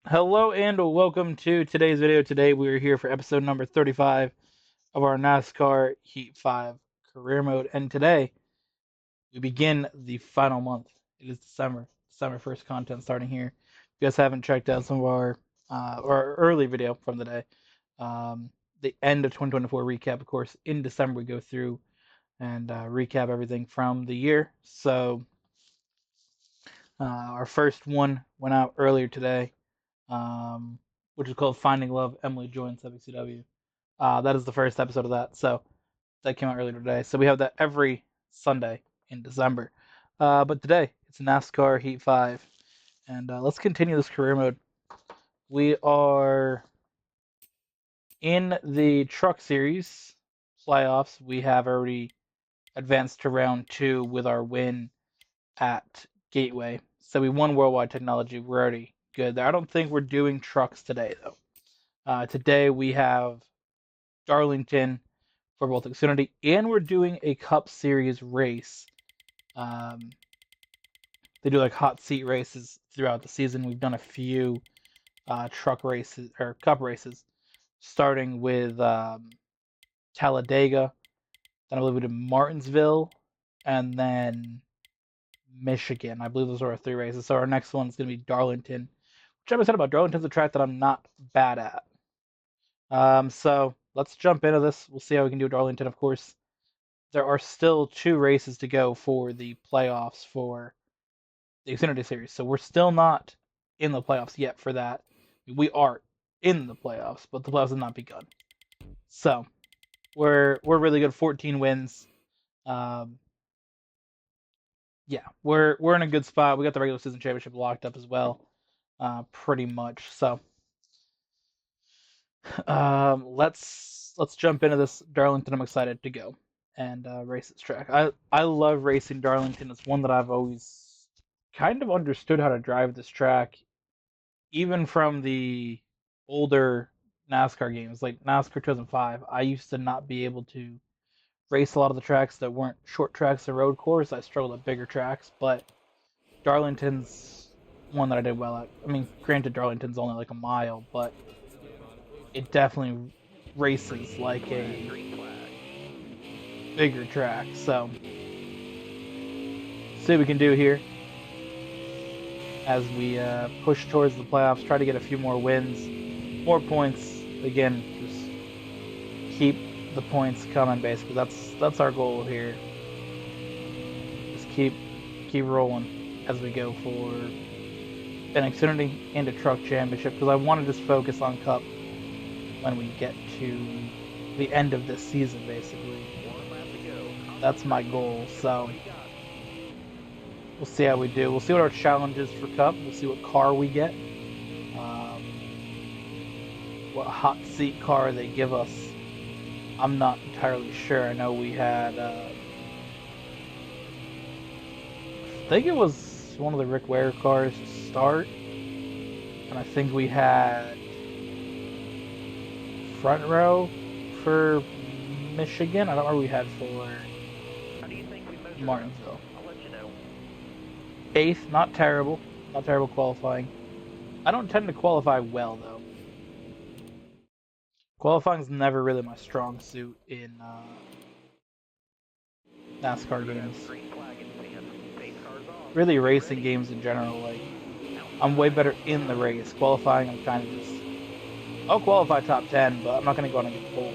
Hello and welcome to today's video. Today we are here for episode number 35 of our NASCAR Heat 5 career mode. And today we begin the final month. It is December. December 1st content starting here. If you guys haven't checked out some of our early video from the day, the end of 2024 recap, of course, in December we go through and recap everything from the year. So our first one went out earlier today, um, which is called Finding Love. Emily joins WCW. That is the first episode of that. So that came out earlier today. So we have that every Sunday in December. But today it's NASCAR Heat 5. And let's continue this career mode. We are in the Truck Series playoffs. We have already advanced to round 2 with our win at Gateway. So we won Worldwide Technology. We're already good there. I don't think we're doing trucks today, though. Today we have Darlington for both Xfinity, and we're doing a Cup Series race. They do like hot seat races throughout the season. We've done a few truck races or Cup races, starting with Talladega, then I believe we did Martinsville, and then Michigan. I believe those are our 3 races. So our next one is going to be Darlington, which I'm excited about. Darlington's a track that I'm not bad at. So let's jump into this. We'll see how we can do at Darlington. Of course, there are still 2 races to go for the playoffs for the Xfinity Series. So we're still not in the playoffs yet for that. We are in the playoffs, but the playoffs have not begun. So we're really good. 14 wins. Um, yeah, we're in a good spot. We got the regular season championship locked up as well, pretty much. So let's jump into this Darlington. I'm excited to go and race this track. I love racing Darlington. It's one that I've always kind of understood how to drive this track, even from the older NASCAR games, like NASCAR 2005. I used to not be able to race a lot of the tracks that weren't short tracks or road course. I struggled at bigger tracks, but Darlington's one that I did well at. I mean, granted, Darlington's only like a mile, but it definitely races like a bigger track. So, see what we can do here as we push towards the playoffs. Try to get a few more wins, more points. Again, just keep the points coming. Basically, that's our goal here. Just keep rolling as we go for an Xfinity and a Truck Championship, because I want to just focus on Cup when we get to the end of this season, basically. That's my goal. So we'll see how we do. We'll see what our challenge is for Cup. We'll see what car we get. What hot seat car they give us. I'm not entirely sure. I know we had, I think it was one of the Rick Ware cars to start. And I think we had front row for Michigan. I don't know what we had for Martinsville. Eighth, not terrible. Not terrible qualifying. I don't tend to qualify well, though. Qualifying is never really my strong suit in NASCAR games. Really, racing games in general. Like, I'm way better in the race. Qualifying, I'm kind of just. I'll qualify top 10, but I'm not going to go on and get pole.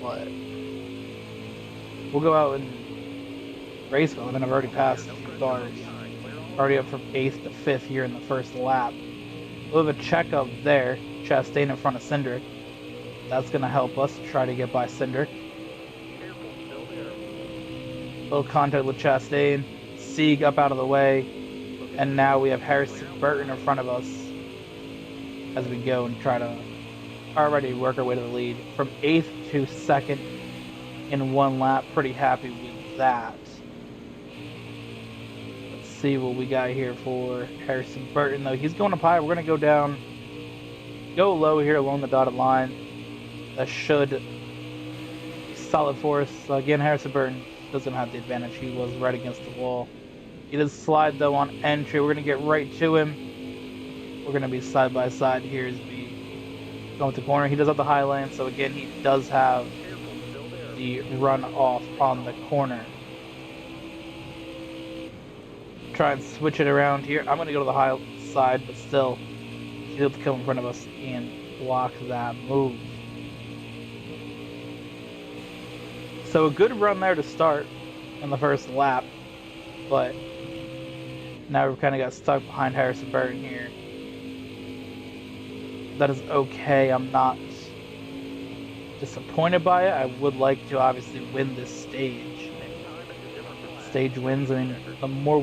But we'll go out and race well. I mean, I've already passed a few cars. Already up from 8th to 5th here in the first lap. We'll have a checkup there. Chastain in front of Cindric. That's going to help us try to get by Cindric. Little contact with Chastain. Sieg up out of the way. And now we have Harrison Burton in front of us as we go and try to already work our way to the lead. From 8th to 2nd in 1 lap. Pretty happy with that. Let's see what we got here for Harrison Burton, though. He's going up high. We're going to go down. Go low here along the dotted line. That should be solid for us. Again, Harrison Burton doesn't have the advantage. He was right against the wall. He does slide, though, on entry. We're going to get right to him. we're going to be side by side here as we go with the corner. He does have the high lane, so again, he does have the run off on the corner. Try and switch it around here. I'm going to go to the high side, but still, he's able to come in front of us and block that move. So a good run there to start in the first lap, but now we've kind of got stuck behind Harrison Burton here. That is okay. I'm not disappointed by it. I would like to obviously win this stage. Stage wins. I mean, the more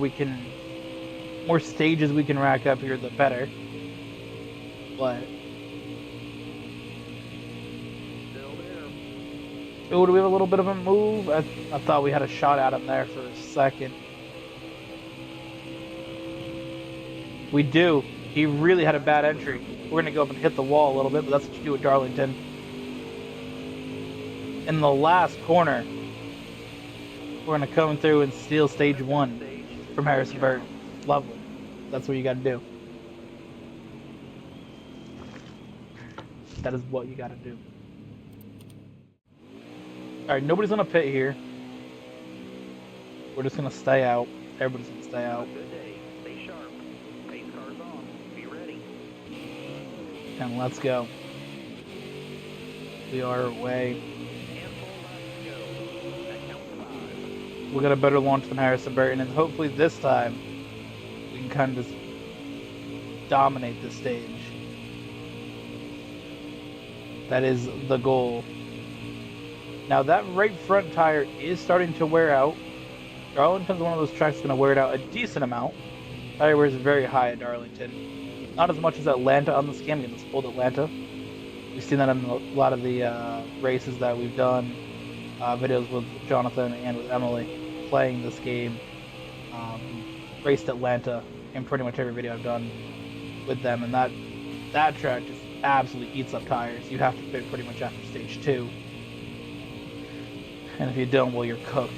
stages we can rack up here, the better. But oh, do we have a little bit of a move? I thought we had a shot at him there for a second. We do. He really had a bad entry. We're going to go up and hit the wall a little bit, but that's what you do at Darlington. In the last corner, we're going to come through and steal stage 1 from Harrison Burton. Lovely. That's what you got to do. That is what you got to do. Alright, nobody's going to pit here. We're just going to stay out. Everybody's going to stay out. And let's go. We are away. We got a better launch than Harrison Burton, and hopefully this time we can kind of just dominate the stage. That is the goal. Now that right front tire is starting to wear out. Darlington's one of those tracks that's going to wear it out a decent amount. Tire wear is very high at Darlington. Not as much as Atlanta on this game. It's old Atlanta. We've seen that in a lot of the races that we've done. Videos with Jonathan and with Emily playing this game. Raced Atlanta in pretty much every video I've done with them. And that track just absolutely eats up tires. You have to pit pretty much after stage 2. And if you don't, well, you're cooked.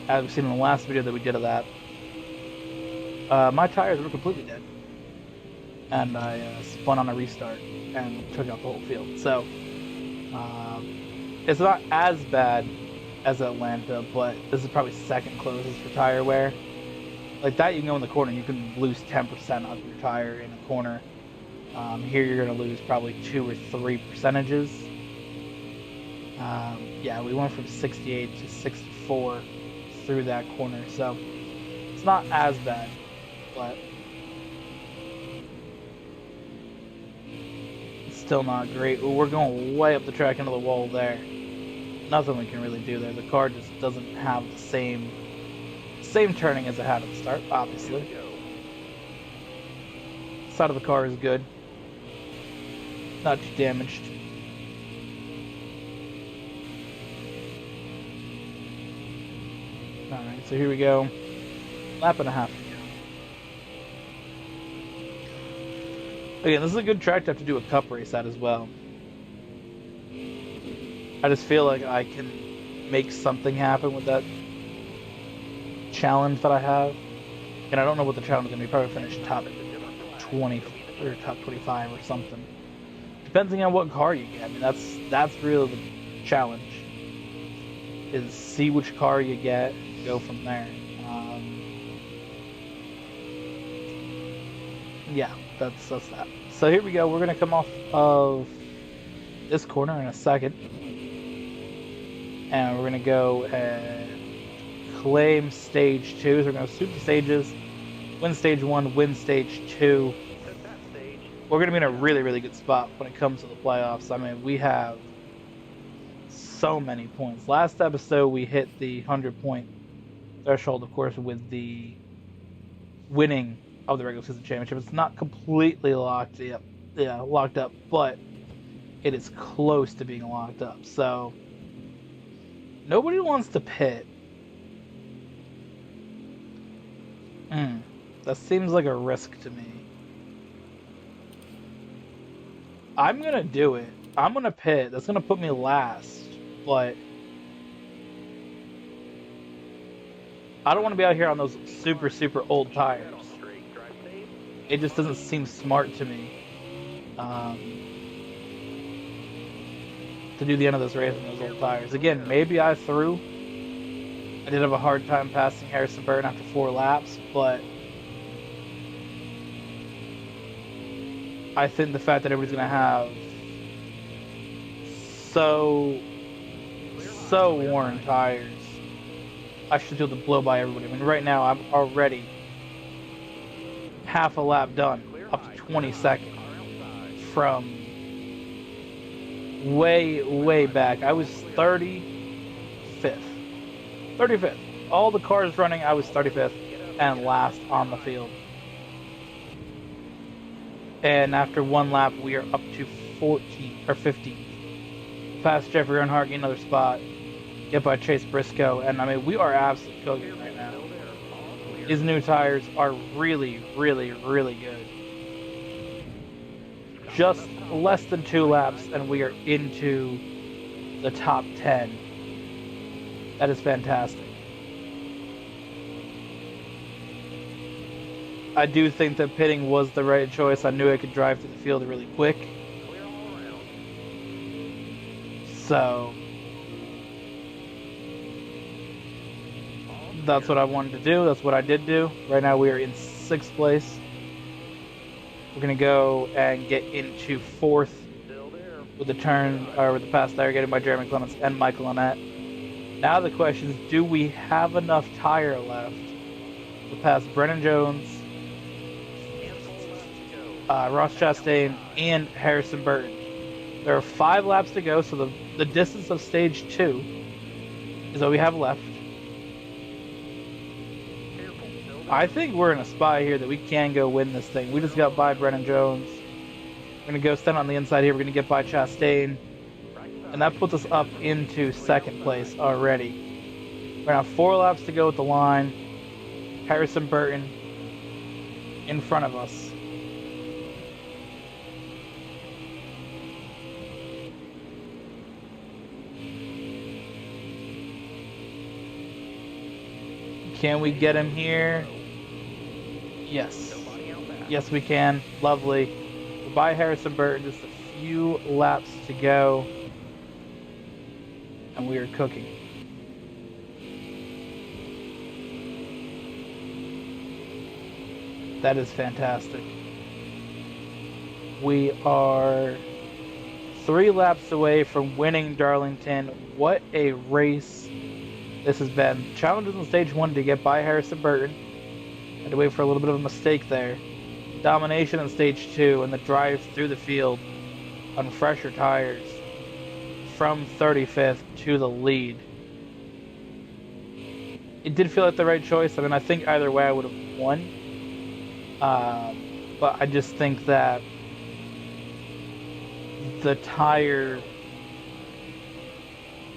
As we've seen in the last video that we did of that, my tires were completely dead. And I spun on a restart and took out the whole field. So, it's not as bad as Atlanta, but this is probably second closest for tire wear. Like that, you can go in the corner, you can lose 10% of your tire in a corner. Here you're going to lose probably 2 or 3 percentages. Yeah, we went from 68 to 64 through that corner, so it's not as bad, but still not great. We're going way up the track into the wall there. Nothing we can really do there. The car just doesn't have the same turning as it had at the start, obviously. Side of the car is good. Not too damaged. Alright, so here we go. Lap and a half to go. Again, this is a good track to have to do a cup race at as well. I just feel like I can make something happen with that challenge that I have. And I don't know what the challenge is going to be. Probably finish top 20 or top 25 or something. Depending on what car you get. I mean, that's really the challenge. Is see which car you get, go from there. Yeah, that's that. So here we go. We're going to come off of this corner in a second. And we're going to go and claim stage 2. So we're going to sweep the stages, win stage 1, win stage 2. We're going to be in a really, really good spot when it comes to the playoffs. I mean, we have so many points. Last episode, we hit the 100-point threshold, of course, with the winning of the regular season championship. It's not completely locked up, but it is close to being locked up. So nobody wants to pit. That seems like a risk to me. I'm gonna do it. I'm gonna pit. That's gonna put me last, but I don't want to be out here on those super, super old tires. it just doesn't seem smart to me to do the end of this race on those old tires. Again, maybe I did have a hard time passing Harrison Burton after 4 laps, but I think the fact that everybody's going to have so worn tires, I should be able to blow by everybody. I mean, right now I'm already half a lap done, up to 22nd from way back. I was 35th. 35th. All the cars running, I was 35th and last on the field. And after 1 lap, we are up to 14 or 15. Past Jeffrey Earnhardt, get another spot. Get by Chase Briscoe, and I mean we are absolutely cooking right now. His new tires are really good. Just less than 2 laps, and we are into the top 10. That is fantastic. I do think that pitting was the right choice. I knew I could drive through the field really quick. So that's what I wanted to do. That's what I did do. Right now we are in 6th place. We're going to go and get into 4th with the turn, or with the pass there, getting by Jeremy Clements and Michael Annett. Now the question is, do we have enough tire left to pass Brennan Jones, Ross Chastain, and Harrison Burton? There are 5 laps to go, so the distance of stage 2 is what we have left. I think we're in a spot here that we can go win this thing. We just got by Brennan Jones. We're going to go stand on the inside here. We're going to get by Chastain. And that puts us up into 2nd place already. We're going to have 4 laps to go at the line. Harrison Burton in front of us. Can we get him here? Yes. Yes, we can. Lovely. Goodbye, Harrison Burton. Just a few laps to go. And we are cooking. That is fantastic. We are 3 laps away from winning Darlington. What a race this has been. Challenges in stage 1 to get by Harrison Burton. Had to wait for a little bit of a mistake there. Domination in stage 2 and the drive through the field on fresher tires from 35th to the lead. It did feel like the right choice. I mean, I think either way I would have won. But I just think that the tire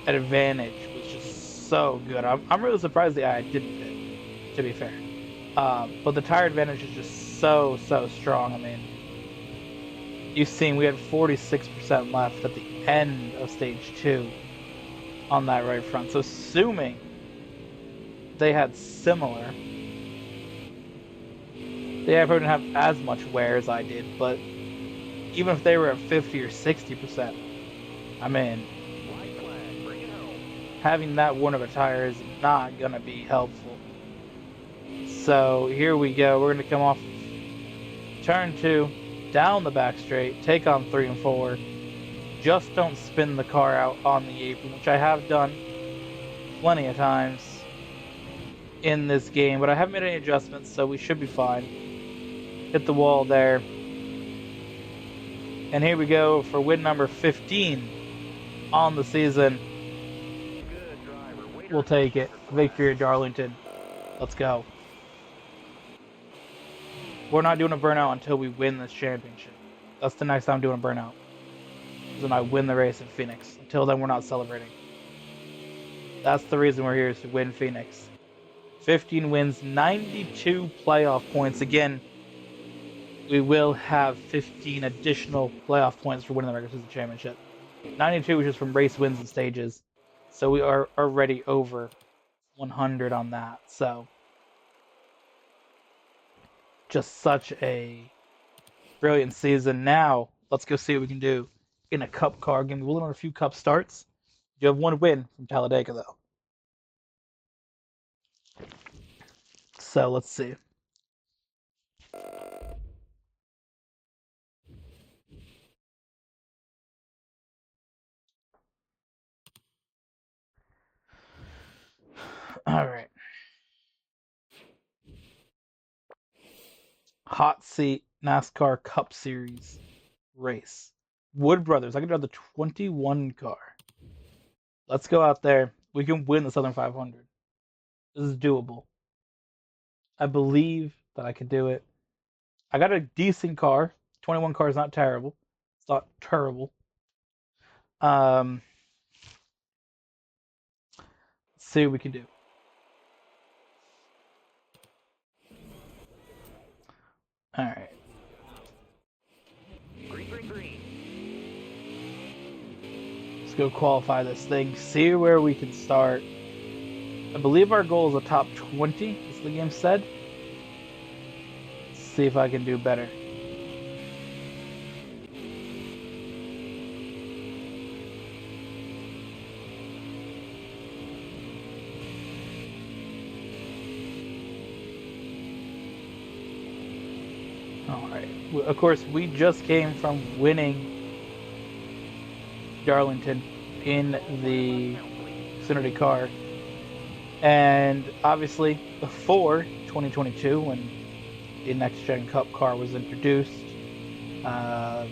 advantage was just so good. I'm really surprised the I didn't pit, to be fair. But the tire advantage is just so strong. I mean, you've seen we had 46% left at the end of stage 2 on that right front. So assuming they had similar, they probably didn't have as much wear as I did, but even if they were at 50 or 60%, I mean, having that worn of a tire is not going to be helpful. So here we go. We're going to come off turn 2, down the back straight, take on 3 and 4. Just don't spin the car out on the apron, which I have done plenty of times in this game, but I haven't made any adjustments, so we should be fine. Hit the wall there. And here we go for win number 15 on the season. We'll take it. Victory at Darlington. Let's go. We're not doing a burnout until we win this championship. That's the next time I'm doing a burnout. Is when I win the race in Phoenix. Until then, we're not celebrating. That's the reason we're here, is to win Phoenix. 15 wins, 92 playoff points. Again, we will have 15 additional playoff points for winning the regular season championship. 92 is just from race wins and stages. So we are already over 100 on that. So just such a brilliant season. Now, let's go see what we can do in a Cup car game. We'll on a few Cup starts. You have one win from Talladega, though. So let's see. All right. Hot seat NASCAR Cup Series race. Wood Brothers. I can drive the 21 car. Let's go out there. We can win the Southern 500. This is doable. I believe that I can do it. I got a decent car. 21 car is not terrible. It's not terrible. Let's see what we can do. All right. Green. Let's go qualify this thing. See where we can start. I believe our goal is a top 20, as the game said. Let's see if I can do better. Alright. Of course, we just came from winning Darlington in the Xfinity car. And obviously, before 2022, when the Next Gen Cup car was introduced, Cup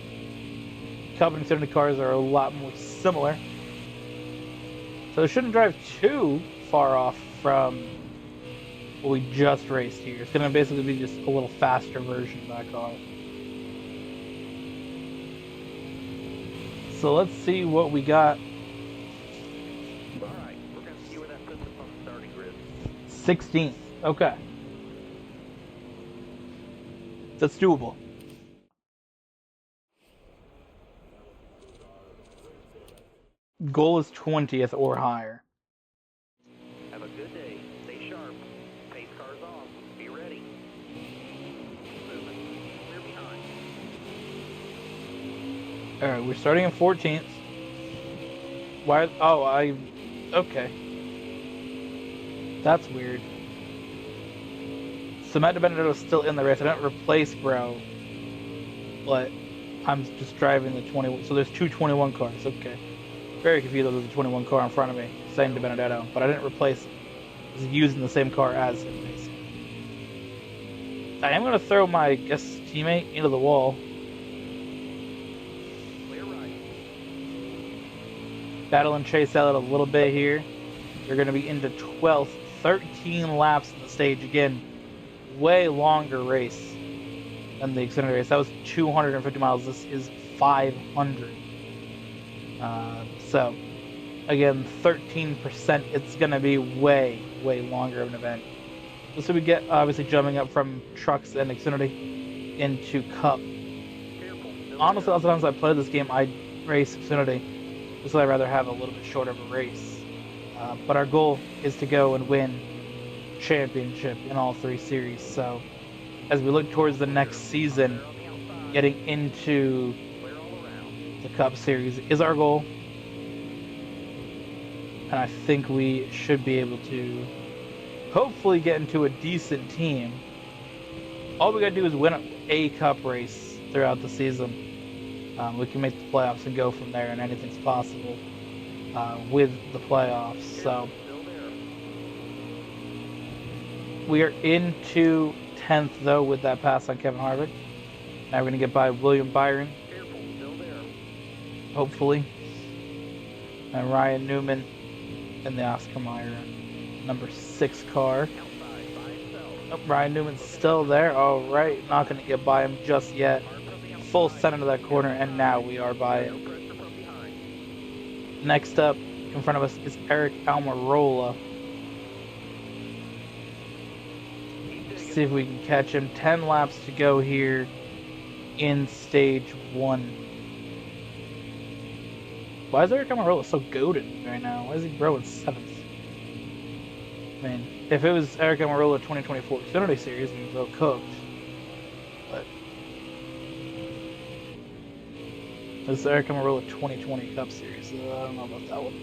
and Xfinity cars are a lot more similar. So it shouldn't drive too far off from what we just raced here. It's going to basically be just a little faster version of that car. So let's see what we got. Alright, we're going to see where that puts us on the starting grid. 16th. Okay. That's doable. Goal is 20th or higher. Have a good day. Stay sharp. Pace cars off. Be ready. Keep moving. Clear behind. Alright, we're starting in 14th. Why? Oh, okay. That's weird. So Matt DiBenedetto's still in the race. I didn't replace Bro, but I'm just driving the 21. So there's two 21 cars. Okay. Very confused that there's a 21 car in front of me, saying DiBenedetto, but I didn't replace him. I was using the same car as him, basically. I am going to throw my teammate into the wall. Clear right. Battle and chase out a little bit here. You're going to be into 12th, 13 laps in the stage again. Way longer race than the Xfinity race. That was 250 miles. This is 500. So, again, 13%. It's going to be way longer of an event. So we get, obviously, jumping up from trucks and Xfinity into Cup. Honestly, lots of times I play this game, I race Xfinity, just so I'd rather have a little bit shorter of a race. But our goal is to go and win championship in all three series. So, as we look towards the next season, getting into the Cup Series is our goal, and I think we should be able to hopefully get into a decent team. All we gotta do is win a Cup race throughout the season. We can make the playoffs and go from there, and anything's possible with the playoffs. So we are into 10th though with that pass on Kevin Harvick. Now we're gonna get by William Byron, hopefully, and Ryan Newman in the Oscar Mayer number 6 car. Oh, Ryan Newman's still there. All right, not going to get by him just yet. Full send into that corner, and now we are by him. Next up in front of us is Eric Almirola. See if we can catch him. 10 laps to go here in stage 1. Why is Eric Almirola so goated right now? Why is he growing 7th? I mean, if it was Eric Almirola 2024 Xfinity Series, we'd be well cooked. This is Eric Amarola 2020 Cup Series, so I don't know about that one.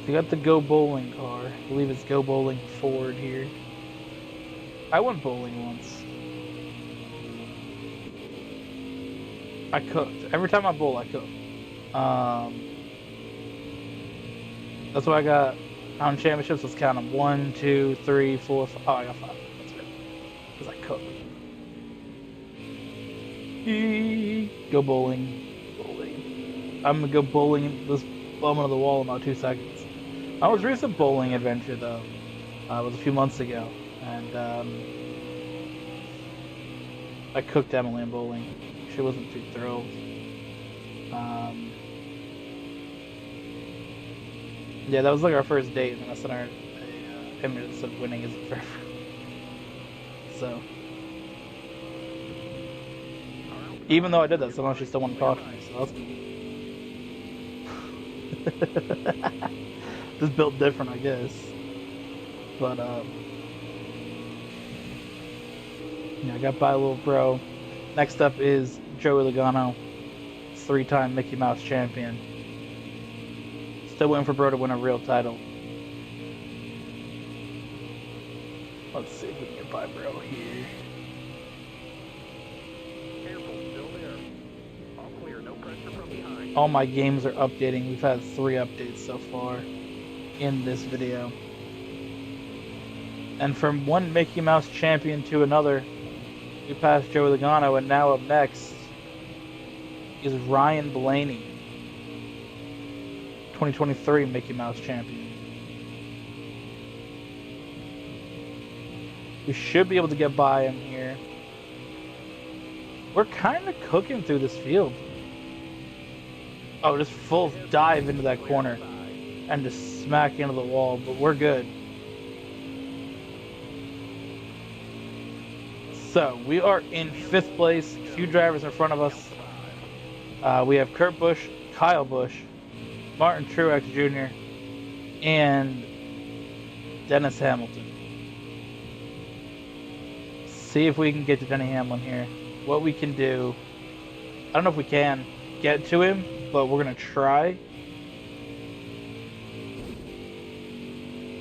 We got the Go Bowling car. I believe it's Go Bowling Ford here. I went bowling once. I cooked. Every time I bowl, I cook. That's why I got on championships. Let's count them. 1, 2, 3, 4, 5. Oh, I got 5. That's good. Because I cook. Go bowling. Bowling. I'm going to go bowling this bum of the wall in about 2 seconds. My most recent bowling adventure, though, was a few months ago. And I cooked Emily in bowling. She wasn't too thrilled. Yeah, that was like our first date, and that's when our image said winning isn't forever. So, even though I did that, somehow she still wanted to talk to me, so that's good. Just built different, I guess. But, yeah, I got by a little bro. Next up is Joey Logano, 3-time Mickey Mouse champion. Still waiting for bro to win a real title. Let's see if we can get by bro here. Careful, still there. All clear, no pressure from behind. All my games are updating. We've had 3 updates so far in this video. And from one Mickey Mouse champion to another, we passed Joey Logano, and now up next is Ryan Blaney, 2023 Mickey Mouse champion. We should be able to get by him here. We're kind of cooking through this field. Oh, just full dive into that corner and just smack into the wall, but we're good. So, we are in 5th place. A few drivers in front of us. We have Kurt Busch, Kyle Busch, Martin Truex Jr., and Dennis Hamilton. See if we can get to Denny Hamlin here. What we can do, I don't know if we can get to him, but we're going to try.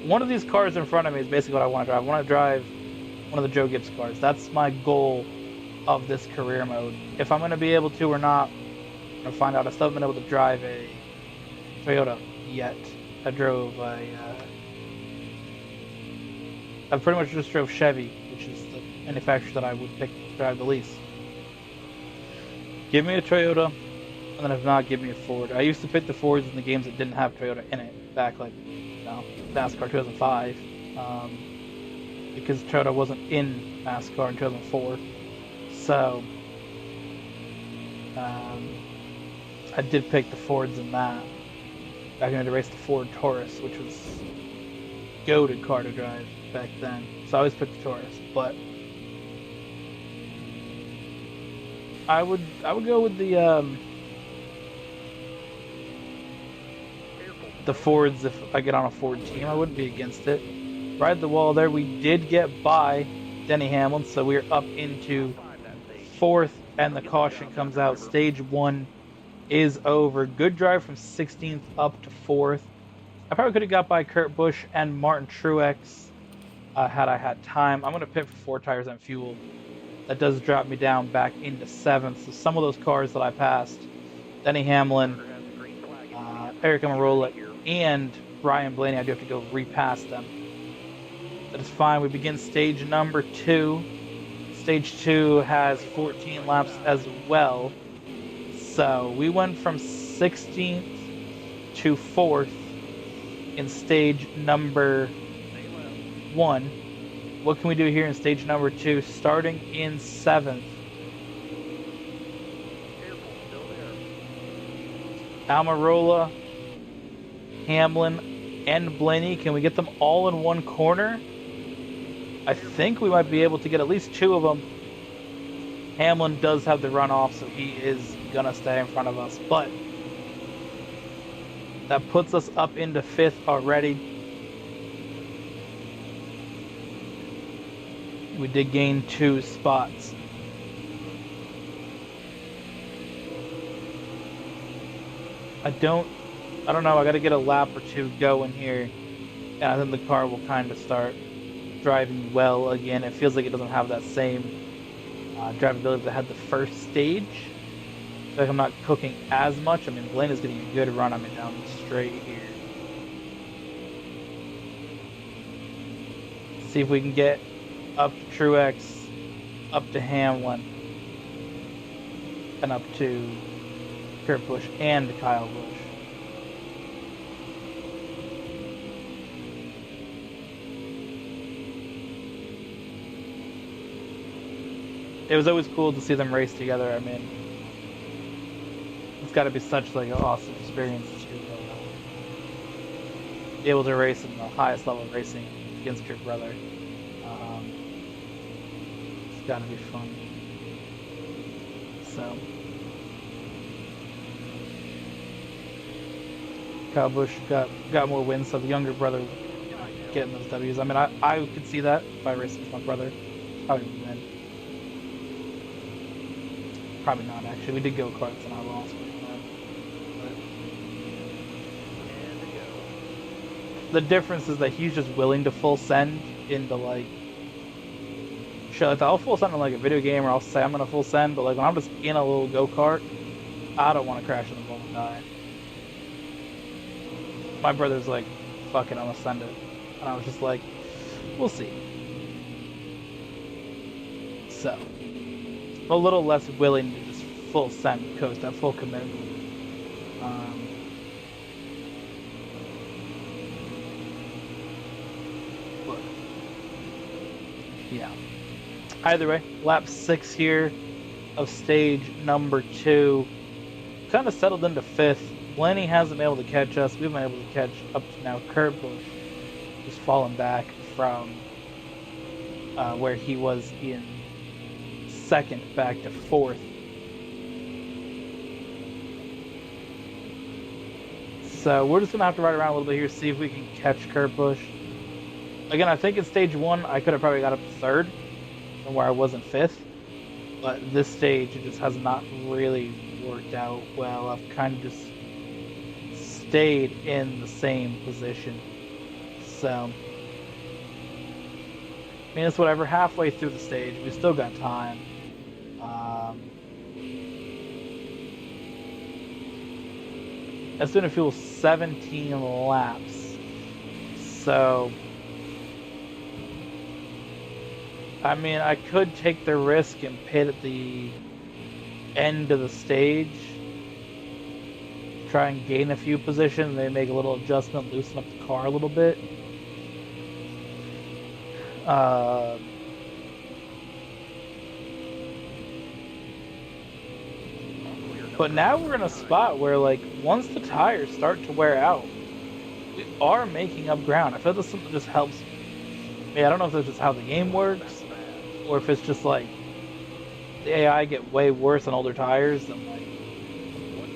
One of these cars in front of me is basically what I want to drive. I want to drive one of the Joe Gibbs cars. That's my goal of this career mode. If I'm going to be able to or not, I'm going to find out. I still haven't been able to drive a Toyota yet. I pretty much just drove Chevy, which is the manufacturer that I would pick to drive the least. Give me a Toyota, and then if not, give me a Ford. I used to pick the Fords in the games that didn't have Toyota in it, back like, NASCAR 2005, because Toyota wasn't in NASCAR in 2004. So, I did pick the Fords in that. Back when I raced the Ford Taurus, which was a goated car to drive back then. So I always picked the Taurus, but I would go with the Fords if I get on a Ford team. I wouldn't be against it. Ride the wall there. We did get by Denny Hamlin, so we're up into 4th, and the caution comes out. Stage 1 is over. Good drive from 16th up to 4th. I probably could have got by Kurt Busch and Martin Truex had I had time. I'm going to pit for 4 tires and fuel. That does drop me down back into 7th. So some of those cars that I passed, Denny Hamlin, Eric Amarola, and Ryan Blaney, I do have to go repass them. That is fine. We begin stage number 2. Stage 2 has 14 laps as well. So we went from 16th to 4th in stage number 1. What can we do here in stage number 2? Starting in 7th. Almirola, Hamlin, and Blaney. Can we get them all in one corner? I think we might be able to get at least 2 of them. Hamlin does have the runoff, so he is going to stay in front of us. But that puts us up into 5th already. We did gain 2 spots I don't know. I got to get a lap or two going here, and I think the car will kind of start driving well again. It feels like it doesn't have that same drivability that it had the first stage. I feel like I'm not cooking as much. I mean, Blaine is getting a good run on me down the straight here. See if we can get up to Truex, up to Hamlin, and up to Kurt Busch and Kyle Busch. It was always cool to see them race together. I mean, it's got to be such like an awesome experience to be able to race in the highest level of racing against your brother. It's got to be fun. So, Kyle Busch got more wins, so the younger brother getting those W's. I mean, I could see that if I raced with my brother. Probably would win. Probably not, actually. We did go karts and I lost. The difference is that he's just willing to full send into like shit like that. I'll full send in like a video game, or I'll say I'm gonna full send, but like when I'm just in a little go-kart, I don't want to crash in the wall and die. My brother's like, fuck it, I'm gonna send it. And I was just like, we'll see. So, I'm a little less willing to just full send coast, that full commitment. But, yeah. Either way, lap 6 here of stage number 2. Kind of settled into 5th. Blaney hasn't been able to catch us. We've been able to catch up to now Kurt Busch, just fallen back from where he was in 2nd back to 4th. So we're just going to have to ride around a little bit here, see if we can catch Kurt Busch. Again, I think in stage 1, I could have probably got up to 3rd from where I was in 5th. But this stage, it just has not really worked out well. I've kind of just stayed in the same position. So, I mean, it's whatever. Halfway through the stage, we still got time. That's going to fuel 17 laps. So, I mean, I could take the risk and pit at the end of the stage, try and gain a few positions, maybe make a little adjustment, loosen up the car a little bit. But now we're in a spot where, like, once the tires start to wear out, we are making up ground. I feel like this something just helps. I mean, I don't know if that's just how the game works, or if it's just like the AI get way worse on older tires than like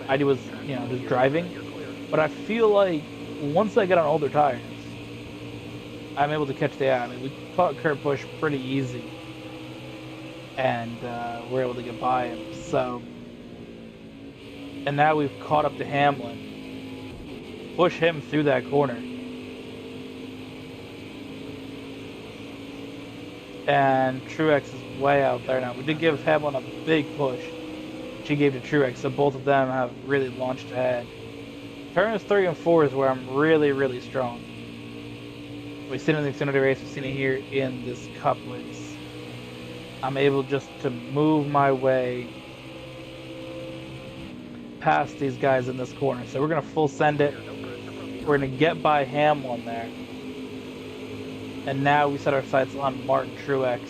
I do with, you know, just driving. But I feel like once I get on older tires, I'm able to catch the AI. I mean, we caught Kurt Busch pretty easy, and we're able to get by him. So, and now we've caught up to Hamlin, push him through that corner. And Truex is way out there now. We did give Hamlin a big push, which he gave to Truex, so both of them have really launched ahead. Turns 3 and 4 is where I'm really, really strong. We've seen it in the Xfinity race, we've seen it here in this Cup race. I'm able just to move my way past these guys in this corner. So we're going to full send it. We're going to get by Hamlin there. And now we set our sights on Martin Truex.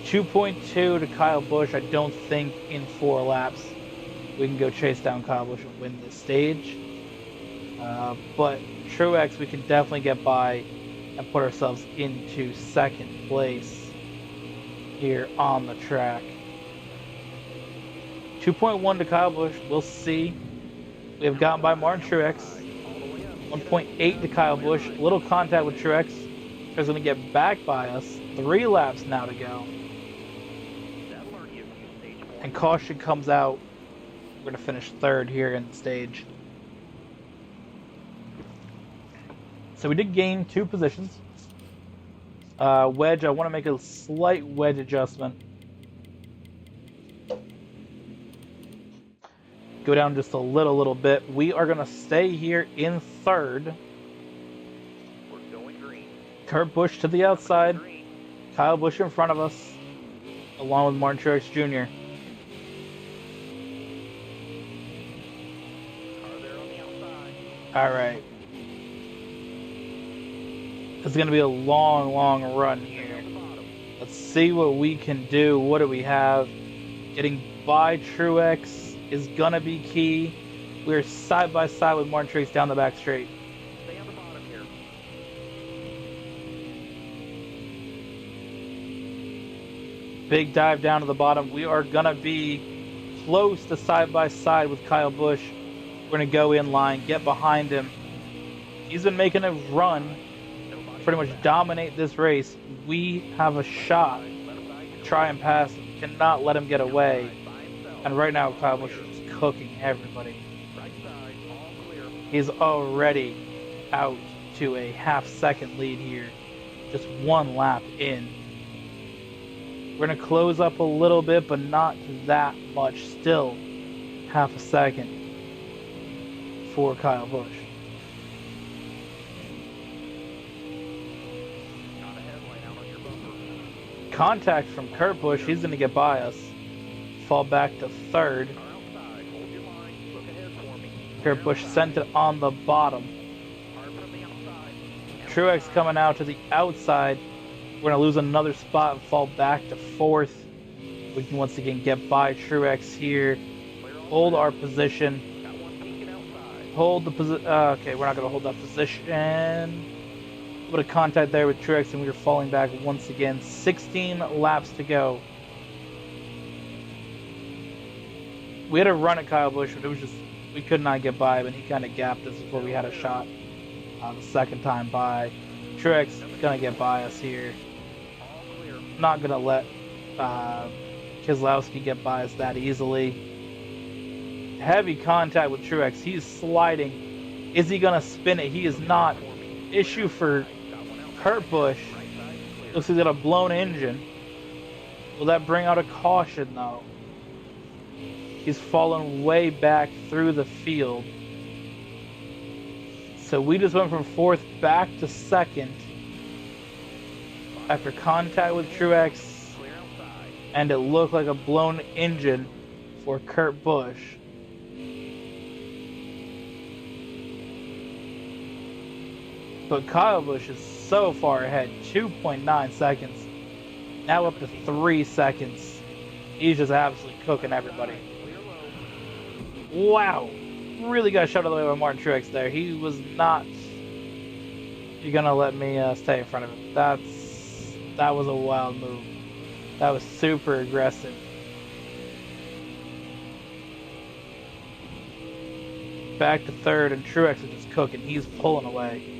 2.2 to Kyle Busch. I don't think in 4 laps we can go chase down Kyle Busch and win this stage. But Truex we can definitely get by and put ourselves into 2nd place here on the track. 2.1 to Kyle Busch. We'll see. We have gotten by Martin Truex. 1.8 to Kyle Busch. A little contact with Truex. He's going to get back by us. 3 laps now to go. And caution comes out We're going to finish third here in the stage. So we did gain 2 positions. Wedge, I want to make a slight wedge adjustment. Go down just a little bit. We are going to stay here in third. We're going green. Kurt Busch to the outside. Kyle Busch in front of us, along with Martin Truex Jr. Car there on the outside. All right. It's going to be a long run here. Let's see what we can do. What do we have? Getting by Truex is going to be key. We're side by side with Martin Truex down the back straight. Stay on the bottom here. Big dive down to the bottom. We are going to be close to side by side with Kyle Busch. We're going to go in line, get behind him. He's been making a run, pretty much dominate this race. We have a shot to try and pass him. Cannot let him get away. And right now, Kyle Busch is just cooking everybody. He's already out to a half-second lead here. Just 1 lap in. We're going to close up a little bit, but not that much. Still half a second for Kyle Busch. Contact from Kurt Busch. He's going to get by us. Fall back to third. Kurt Busch sent it on the bottom. Truex coming out to the outside. We're going to lose another spot and fall back to fourth. We can once again get by Truex here. Hold our position. Hold the position. Okay, we're not going to hold that position. A bit of contact there with Truex, and we are falling back once again. 16 laps to go. We had a run at Kyle Busch, but it was just, we could not get by him, and he kind of gapped us before we had a shot the second time by. Truex is going to get by us here. Not going to let Keselowski get by us that easily. Heavy contact with Truex. He's sliding. Is he going to spin it? He is not. Issue for Kurt Busch. Looks like he's got a blown engine. Will that bring out a caution, though? He's fallen way back through the field. So we just went from fourth back to second after contact with Truex, and it looked like a blown engine for Kurt Busch. But Kyle Busch is so far ahead, 2.9 seconds, now up to 3 seconds. He's just absolutely cooking everybody. Wow, really got shut out of the way by Martin Truex there. He was not. You're gonna let me stay in front of him. That was a wild move. That was super aggressive. Back to third, and Truex is just cooking. He's pulling away.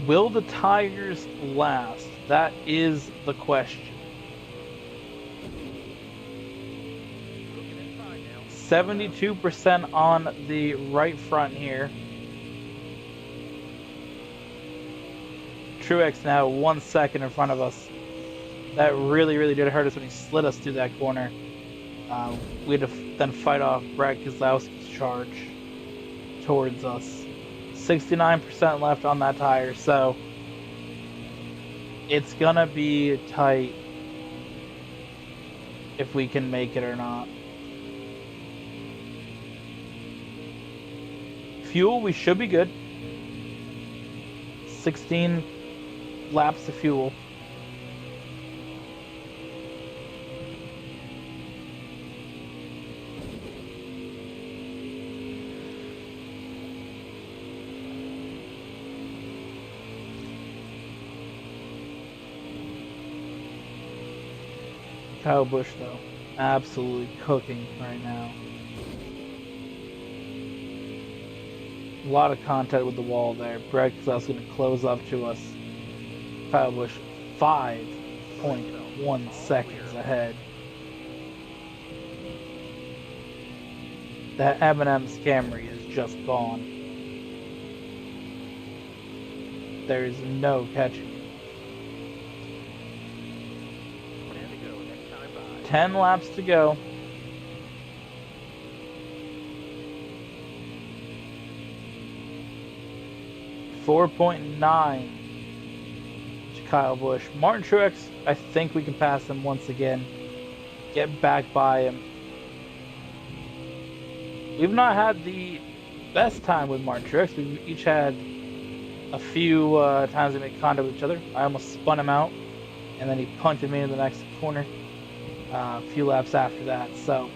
Will the tires last? That is the question. 72% on the right front here. Truex now 1 second in front of us. That really did hurt us when he slid us through that corner. We had to then fight off Brad Keselowski's charge towards us. 69% left on that tire, so it's gonna be tight if we can make it or not. Fuel, we should be good. 16 laps of fuel. Kyle Busch, though, absolutely cooking right now. A lot of contact with the wall there. Brad Keselowski's going to close up to us. Kyle Busch 5.1 seconds ahead. That M&M's Camry is just gone. There's no catching it. 10 laps to go. .9 to Kyle Busch. Martin Truex, I think we can pass him once again. Get back by him. We've not had the best time with Martin Truex. We've each had a few times we make contact with each other. I almost spun him out, and then he punted me in the next corner a few laps after that. So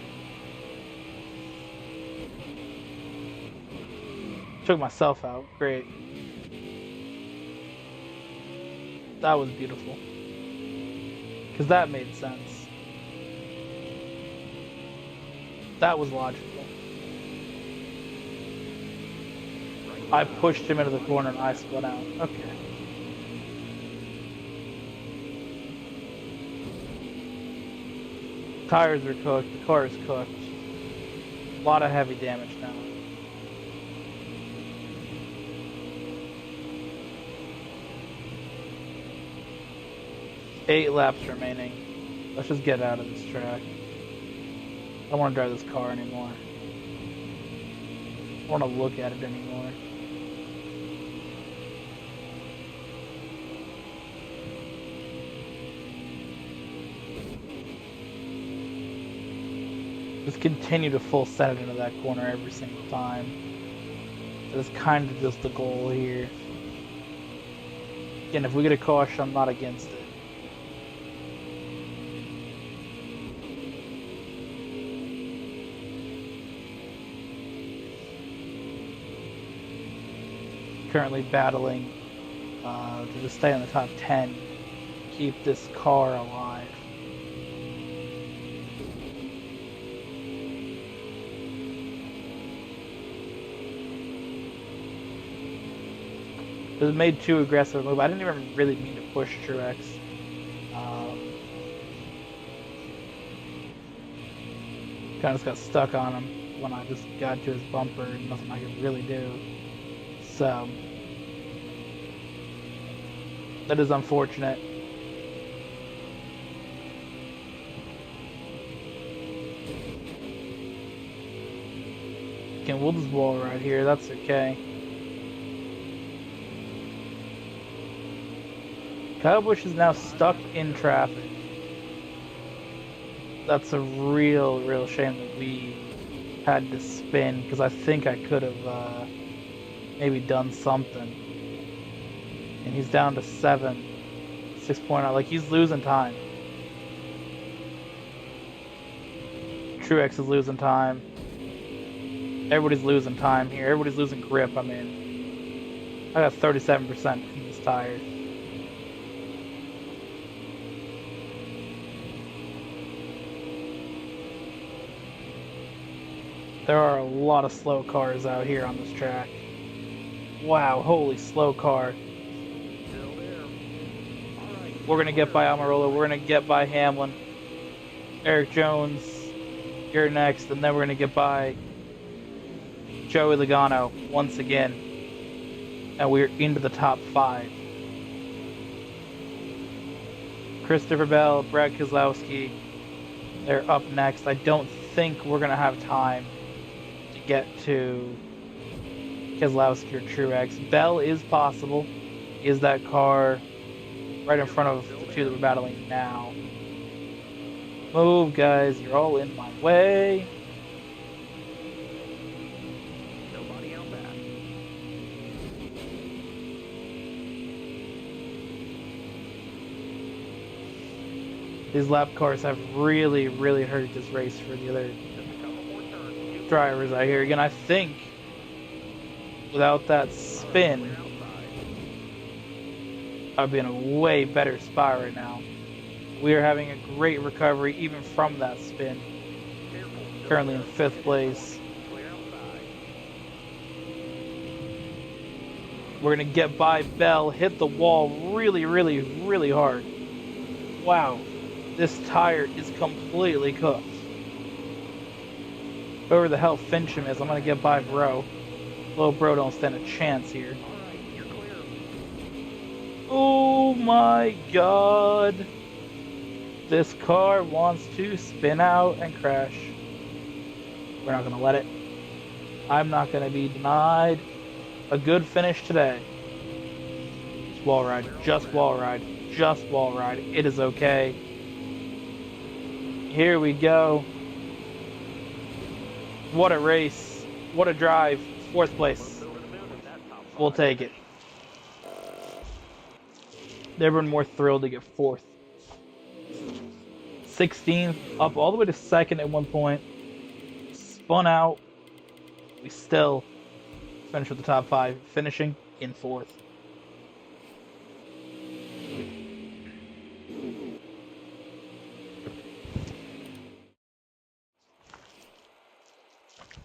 took myself out. Great. That was beautiful. Because that made sense. That was logical. I pushed him into the corner and I spun out. Okay. Tires are cooked. The car is cooked. A lot of heavy damage now. Eight laps remaining. Let's just get out of this track. I don't want to drive this car anymore. I don't want to look at it anymore. Just continue to full set it into that corner every single time. That is kind of just the goal here. Again, if we get a caution, I'm not against it. Currently battling to just stay in the top 10, keep this car alive. It was made too aggressive a move. I didn't even really mean to push Truex. Kind of just got stuck on him when I just got to his bumper and nothing I could really do. So that is unfortunate. We'll just wall right here. That's okay. Kyle Busch is now stuck in traffic. That's a real shame that we had to spin, because I think I could have maybe done something. And he's down to 6.0. Like, he's losing time. Truex is losing time. Everybody's losing time here. Everybody's losing grip. I mean, I got 37% in this tire. There are a lot of slow cars out here on this track. Wow, holy slow car. We're going to get by Almirola. We're going to get by Hamlin. Eric Jones, you're next. And then we're going to get by Joey Logano once again. And we're into the top 5. Christopher Bell, Brad Keselowski, they're up next. I don't think we're going to have time to get to Keselowski or Truex. Bell is possible. Is that car right in front of the two that we're battling now? Move, guys. You're all in my way. Nobody out back. These lap cars have really hurt this race for the other drivers out here. Again, I think without that spin, I'd be in a way better spot right now. We are having a great recovery even from that spin. Currently in 5th place. We're going to get by Bell, hit the wall really hard. Wow, this tire is completely cooked. Whoever the hell Fincham is, I'm gonna get by Bro. Little Bro don't stand a chance here. Alright, you're clear. Oh my god. This car wants to spin out and crash. We're not gonna let it. I'm not gonna be denied a good finish today. Just wall ride, just wall ride, just wall ride. It is okay. Here we go. What a race. What a drive. Fourth place. Over the moon with that top We'll five take it. finish. They've been more thrilled to get fourth. 16th, up all the way to second at one point. Spun out. We still finished with the top five, finishing in fourth.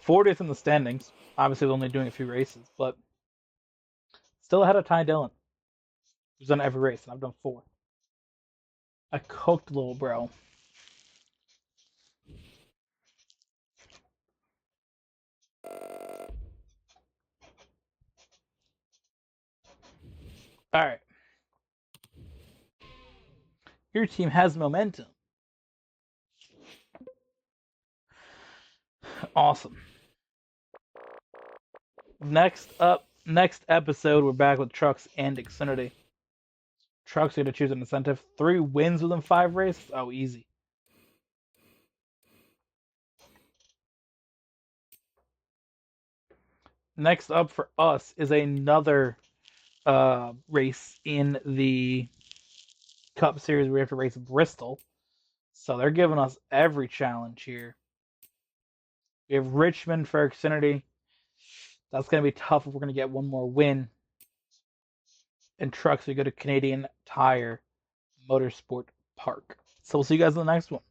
Fortieth in the standings. Obviously, we're only doing a few races, but still ahead of Ty Dillon, who's done every race, and I've done four. A cooked little bro. All right. Your team has momentum. Awesome. Next up, next episode, we're back with trucks and Xfinity. Trucks get to choose an incentive. 3 wins within 5 races. Oh, easy. Next up for us is another race in the Cup Series. We have to race Bristol. So they're giving us every challenge here. We have Richmond for Xfinity. That's going to be tough if we're going to get one more win. And trucks, we go to Canadian Tire Motorsport Park. So we'll see you guys in the next one.